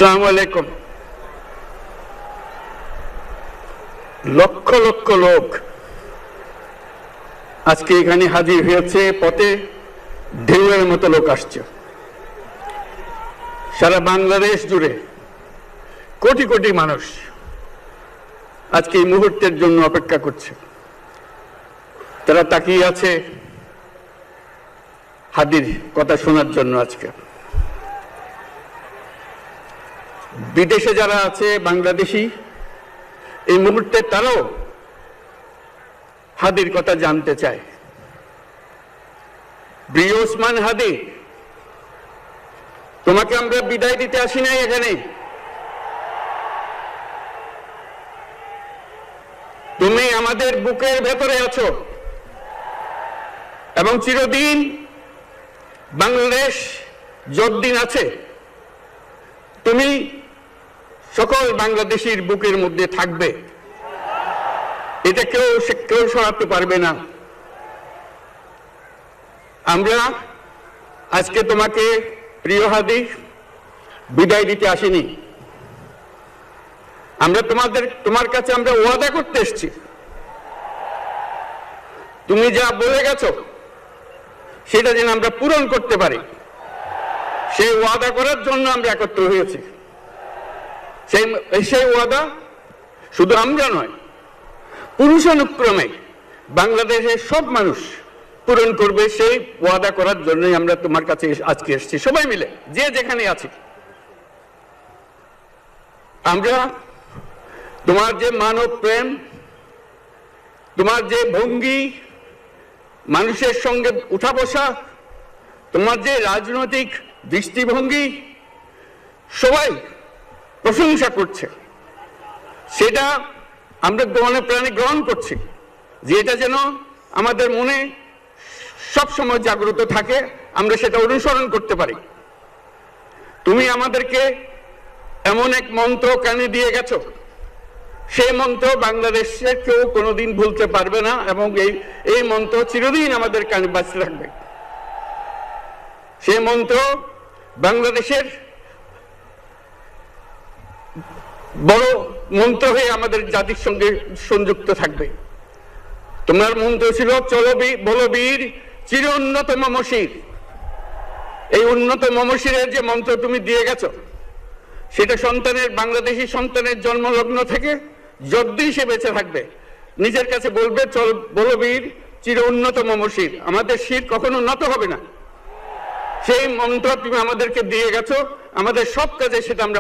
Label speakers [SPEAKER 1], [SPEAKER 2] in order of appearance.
[SPEAKER 1] আসসালামু আলাইকুম। লক্ষ লক্ষ লোক আজকে এখানে হাজির হয়েছে, পথে ঢেউয়ের মতো লোক আসছে। সারা বাংলাদেশ জুড়ে কোটি কোটি মানুষ আজকে এই মুহূর্তের জন্য অপেক্ষা করছে। তারা তাকিয়ে আছে হাদির কথা শোনার জন্য। আজকে বিদেশে যারা আছে বাংলাদেশি, এই মুহূর্তে তারাও হাদির কথা জানতে চায়। প্রিয় ওসমান হাদি, তোমাকে আমরা বিদায় দিতে আসি নাই এখানে। তুমি আমাদের বুকের ভেতরে আছো এবং চিরদিন বাংলাদেশ যতদিন আছে তুমি সকল বাংলাদেশির বুকের মধ্যে থাকবে। এটা কেউ সরাতে পারবে না। আমরা আজকে তোমাকে প্রিয় হাদি বিদায় দিতে আসিনি। আমরা তোমার কাছে আমরা ওয়াদা করতে এসেছি। তুমি যা বলে গেছো সেটা যেন আমরা পূরণ করতে পারি, সেই ওয়াদা করার জন্য আমরা একত্র হয়েছি। সেই ওয়াদা শুধু আমরা নয়, পুরুষানুক্রমে বাংলাদেশের সব মানুষ পূরণ করবে। সেই ওয়াদা করার জন্যই আমরা তোমার কাছে আজকে এসেছি, সবাই মিলে যে যেখানে আছি। আমরা তোমার যে মানব প্রেম, তোমার যে ভঙ্গি, মানুষের সঙ্গে উঠা বসা, তোমার যে রাজনৈতিক দৃষ্টিভঙ্গি, সবাই প্রশংসা করছে। সেটা আমরা মনে প্রাণে গ্রহণ করছি, যে এটা যেন আমাদের মনে সবসময় জাগ্রত থাকে, আমরা সেটা অনুসরণ করতে পারি। তুমি আমাদেরকে এমন এক মন্ত্র কানে দিয়ে গেছো, সেই মন্ত্র বাংলাদেশের কেউ কোনোদিন ভুলতে পারবে না এবং এই মন্ত্র চিরদিন আমাদের কানে বাঁচতে থাকবে। সেই মন্ত্র বাংলাদেশের বড় মন্ত্র হয়ে আমাদের জাতির সঙ্গে সংযুক্ত থাকবে। তোমার মন্ত্র ছিল চলো বলো বীর চির উন্নত মমশির। এই উন্নত মমশিরের যে মন্ত্র তুমি দিয়ে গেছো, সেটা বাংলাদেশি সন্তানের জন্মলগ্ন থেকে যতদিন সে বেঁচে থাকবে নিজের কাছে বলবে চল বলো বীর চির উন্নত মমশির, আমাদের শির কখনো নত হবে না। সেই মন্ত্র তুমি আমাদেরকে দিয়ে গেছো, আমাদের সব কাজে সেটা আমরা